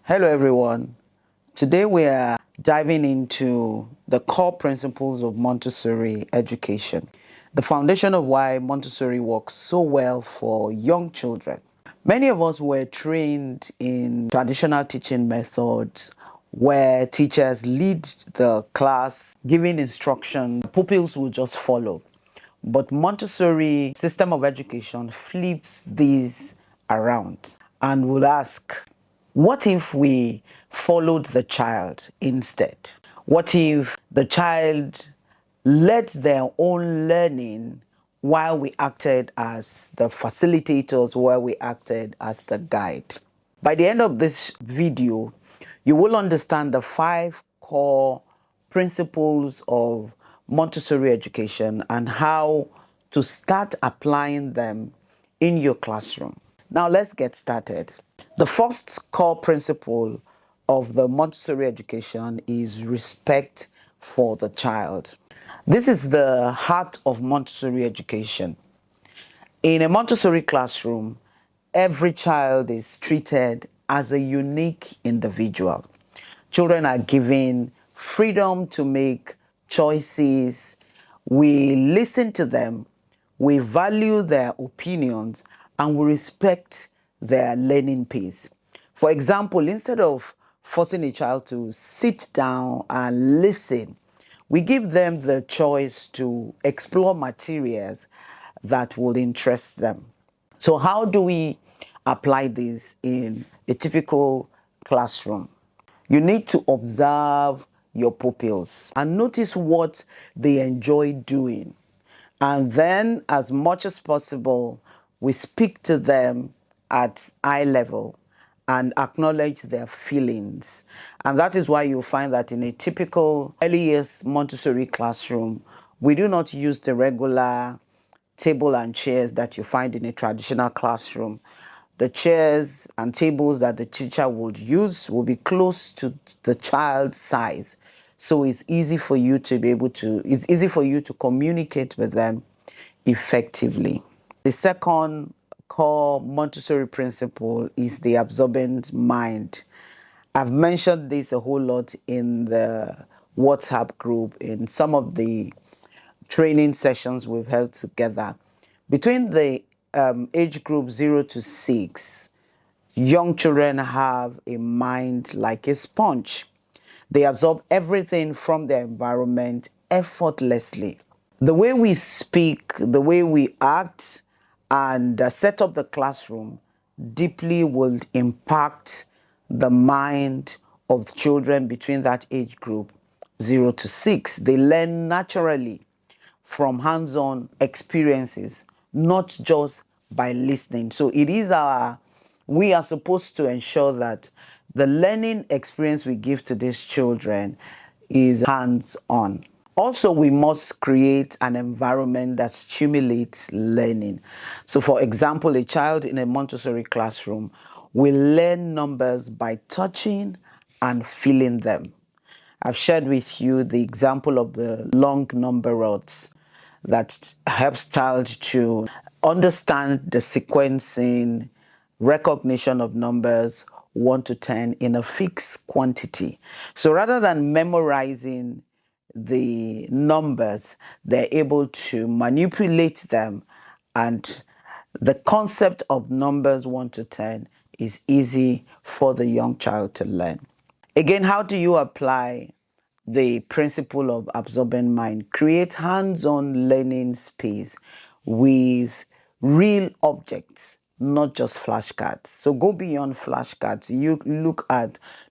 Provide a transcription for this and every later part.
Hello everyone. Today we are diving into the core principles of Montessori education, the foundation of why Montessori works so well for young children. Many of us were trained in traditional teaching methods where teachers lead the class, giving instruction, pupils will just follow. But Montessori system of education flips these around and will ask, what if we followed the child instead? What if the child led their own learning while we acted as the facilitators, while we acted as the guide? By the end of this video, you will understand the 5 core principles of Montessori education and how to start applying them in your classroom. Now let's get started. The first core principle of the Montessori education is respect for the child. This is the heart of Montessori education. In a Montessori classroom, every child is treated as a unique individual. Children are given freedom to make choices. We listen to them, we value their opinions, and we respect their learning pace. For example, instead of forcing a child to sit down and listen, we give them the choice to explore materials that will interest them. So how do we apply this in a typical classroom? You need to observe your pupils and notice what they enjoy doing. And then, as much as possible, we speak to them at eye level and acknowledge their feelings. And that is why you'll find that in a typical early years Montessori classroom, we do not use the regular table and chairs that you find in a traditional classroom. The chairs and tables that the teacher would use will be close to the child's size. So it's easy for you to communicate with them effectively. The second core Montessori principle is the absorbent mind. I've mentioned this a whole lot in the WhatsApp group, in some of the training sessions we've held together. Between the age group 0 to 6, young children have a mind like a sponge. They absorb everything from their environment effortlessly. The way we speak, the way we act, and set up the classroom deeply will impact the mind of children between that age group 0 to 6. They learn naturally from hands-on experiences, not just by listening. So we are supposed to ensure that the learning experience we give to these children is hands-on. Also, we must create an environment that stimulates learning. So, for example, a child in a Montessori classroom will learn numbers by touching and feeling them. I've shared with you the example of the long number rods that helps child to understand the sequencing, recognition of numbers 1 to 10 in a fixed quantity. So rather than memorizing the numbers, they're able to manipulate them, and the concept of numbers 1 to 10 is easy for the young child to learn. Again, how do you apply the principle of absorbent mind? Create hands-on learning space with real objects, not just flashcards. So go beyond flashcards. You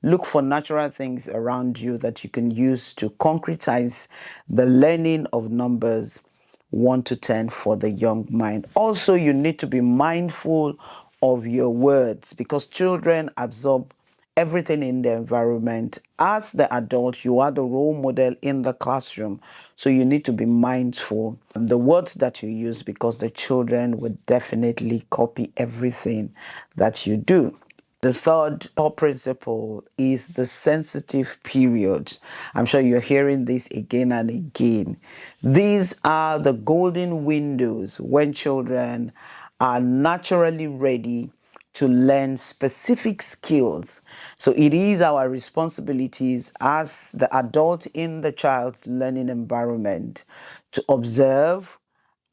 look for natural things around you that you can use to concretize the learning of numbers 1 to 10 for the young mind. Also, you need to be mindful of your words, because children absorb everything in the environment. As the adult, you are the role model in the classroom. So you need to be mindful of the words that you use, because the children would definitely copy everything that you do. The third core principle is the sensitive periods. I'm sure you're hearing this again and again. These are the golden windows when children are naturally ready to learn specific skills. So it is our responsibilities as the adult in the child's learning environment to observe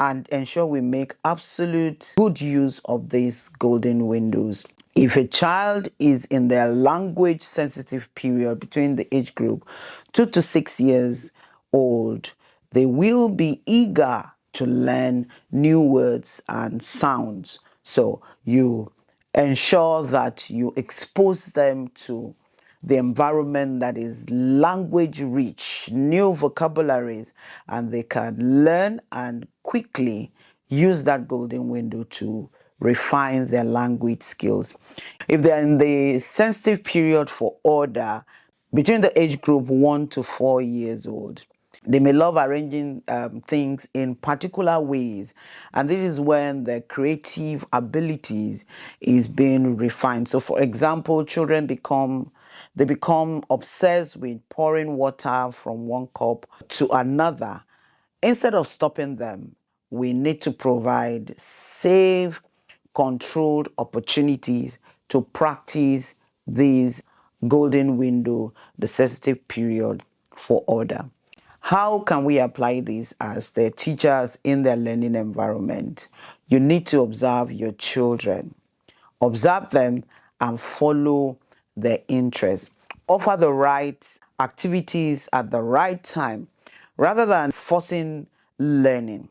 and ensure we make absolute good use of these golden windows. If a child is in their language sensitive period between the age group 2 to 6 years old, they will be eager to learn new words and sounds. So you ensure that you expose them to the environment that is language rich, new vocabularies, and they can learn and quickly use that golden window to refine their language skills. If they're in the sensitive period for order, between the age group 1 to 4 years old, they may love arranging things in particular ways, and this is when the creative abilities is being refined. So, for example, children become obsessed with pouring water from one cup to another. Instead of stopping them, we need to provide safe, controlled opportunities to practice these golden window, the sensitive period for order. How can we apply this as the teachers in their learning environment? You need to observe your children. Observe them and follow their interests. Offer the right activities at the right time rather than forcing learning.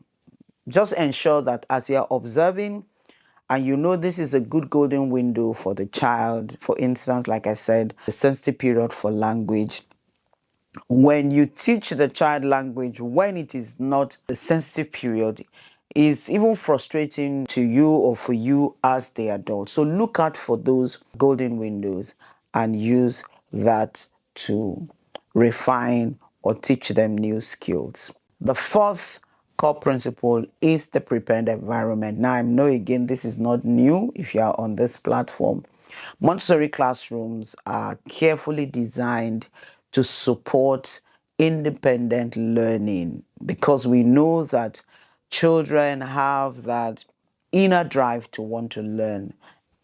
Just ensure that as you are observing and you know this is a good golden window for the child, for instance, like I said, the sensitive period for language, when you teach the child language when it is not a sensitive period, is even frustrating to you or for you as the adult. So look out for those golden windows and use that to refine or teach them new skills. The fourth core principle is the prepared environment. Now, I know again, this is not new if you are on this platform. Montessori classrooms are carefully designed to support independent learning because we know that children have that inner drive to want to learn.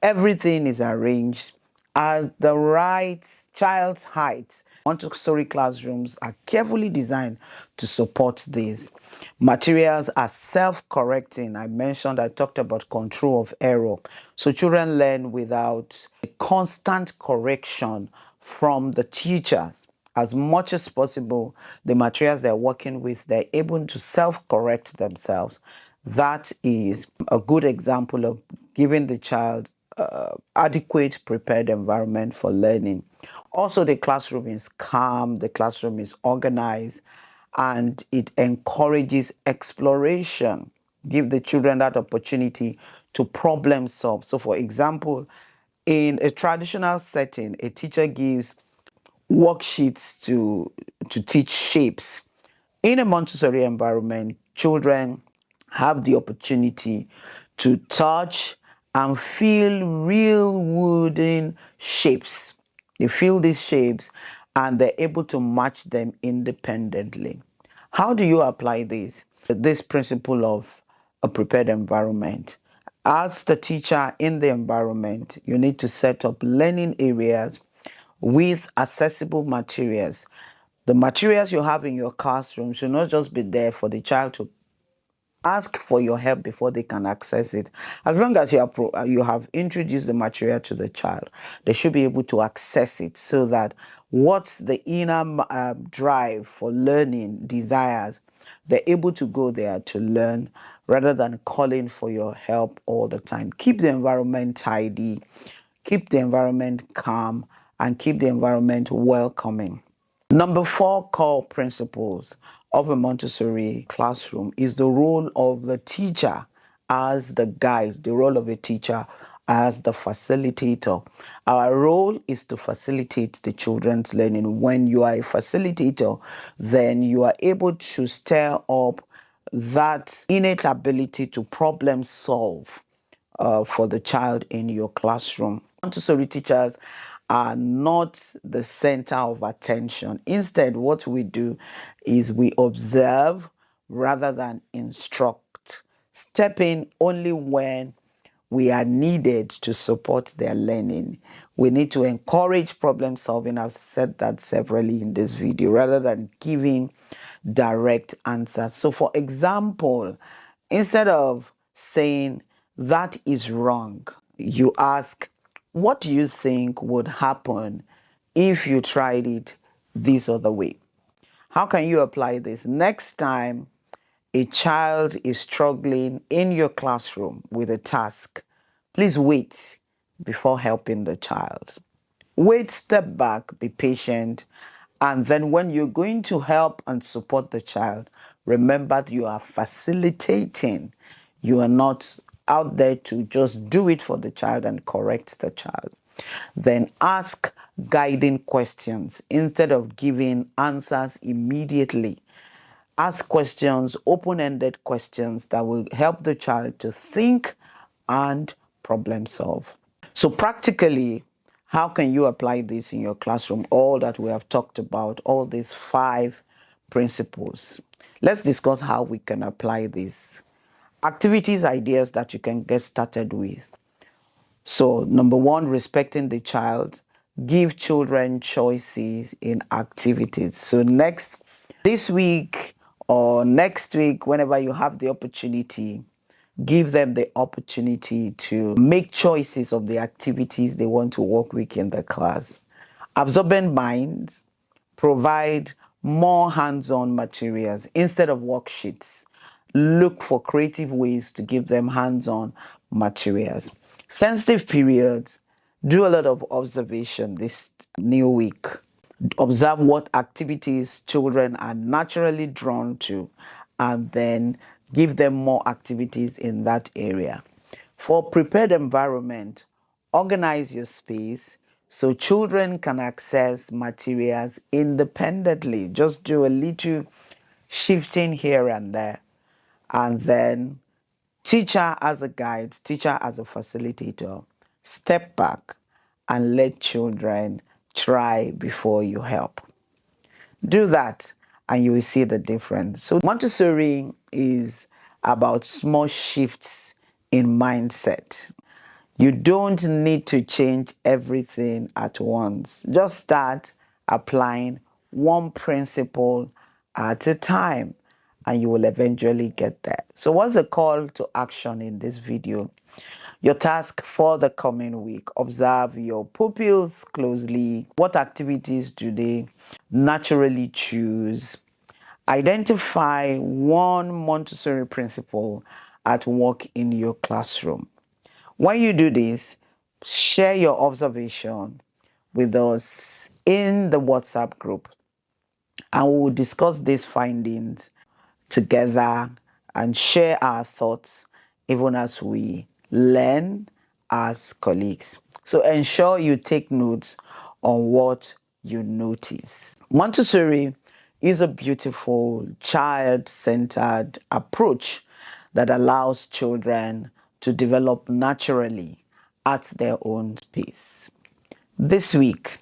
Everything is arranged at the right child's height. Montessori classrooms are carefully designed to support this. Materials are self-correcting. I talked about control of error. So children learn without a constant correction from the teachers. As much as possible, the materials they're working with, they're able to self-correct themselves. That is a good example of giving the child adequate prepared environment for learning. Also, the classroom is calm, the classroom is organized, and it encourages exploration. Give the children that opportunity to problem solve. So, for example, in a traditional setting, a teacher gives worksheets to teach shapes. In a Montessori environment, children have the opportunity to touch and feel real wooden shapes. They feel these shapes and they're able to match them independently. How do you apply this? This principle of a prepared environment. As the teacher in the environment, you need to set up learning areas with accessible materials. The materials you have in your classroom should not just be there for the child to ask for your help before they can access it. As long as you have introduced the material to the child, they should be able to access it so that what the inner drive for learning desires, they're able to go there to learn rather than calling for your help all the time. Keep the environment tidy, keep the environment calm, and keep the environment welcoming. Number 4 core principles of a Montessori classroom is the role of the teacher as the guide, the role of a teacher as the facilitator. Our role is to facilitate the children's learning. When you are a facilitator, then you are able to stir up that innate ability to problem solve for the child in your classroom. Montessori teachers are not the center of attention. Instead, what we do is we observe rather than instruct. Step in only when we are needed to support their learning. We need to encourage problem solving. I've said that severally in this video, rather than giving direct answers. So for example, instead of saying that is wrong, you ask, what do you think would happen if you tried it this other way? How can you apply this? Next time a child is struggling in your classroom with a task, please wait before helping the child. Wait, step back, be patient, and then when you're going to help and support the child, remember that you are facilitating. You are not out there to just do it for the child and correct the child. Then ask guiding questions instead of giving answers immediately. Ask questions, open-ended questions that will help the child to think and problem solve. So practically, how can you apply this in your classroom? All that we have talked about, all these 5 principles. Let's discuss how we can apply this. Activities, ideas that you can get started with. So number 1, respecting the child. Give children choices in activities. So this week or next week, whenever you have the opportunity, give them the opportunity to make choices of the activities they want to work with in the class. Absorbent minds, provide more hands-on materials instead of worksheets. Look for creative ways to give them hands-on materials. Sensitive periods, do a lot of observation this new week. Observe what activities children are naturally drawn to, and then give them more activities in that area. For prepared environment, organize your space so children can access materials independently. Just do a little shifting here and there. And then teacher as a guide, teacher as a facilitator, step back and let children try before you help. Do that and you will see the difference. So Montessori is about small shifts in mindset. You don't need to change everything at once. Just start applying one principle at a time and you will eventually get there. So what's the call to action in this video? Your task for the coming week: observe your pupils closely. What activities do they naturally choose? Identify one Montessori principle at work in your classroom. When you do this, share your observation with us in the WhatsApp group, and we will discuss these findings together and share our thoughts even as we learn as colleagues. So ensure you take notes on what you notice. Montessori is a beautiful child-centered approach that allows children to develop naturally at their own pace. This week,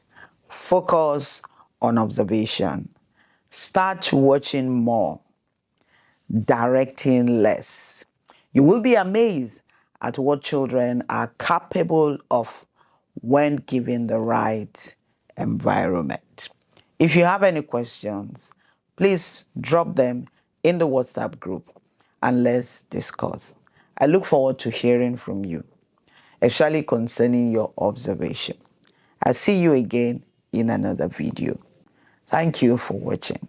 focus on observation. Start watching more, directing less. You will be amazed at what children are capable of when given the right environment. If you have any questions, please drop them in the WhatsApp group and let's discuss. I look forward to hearing from you, especially concerning your observation. I'll see you again in another video. Thank you for watching.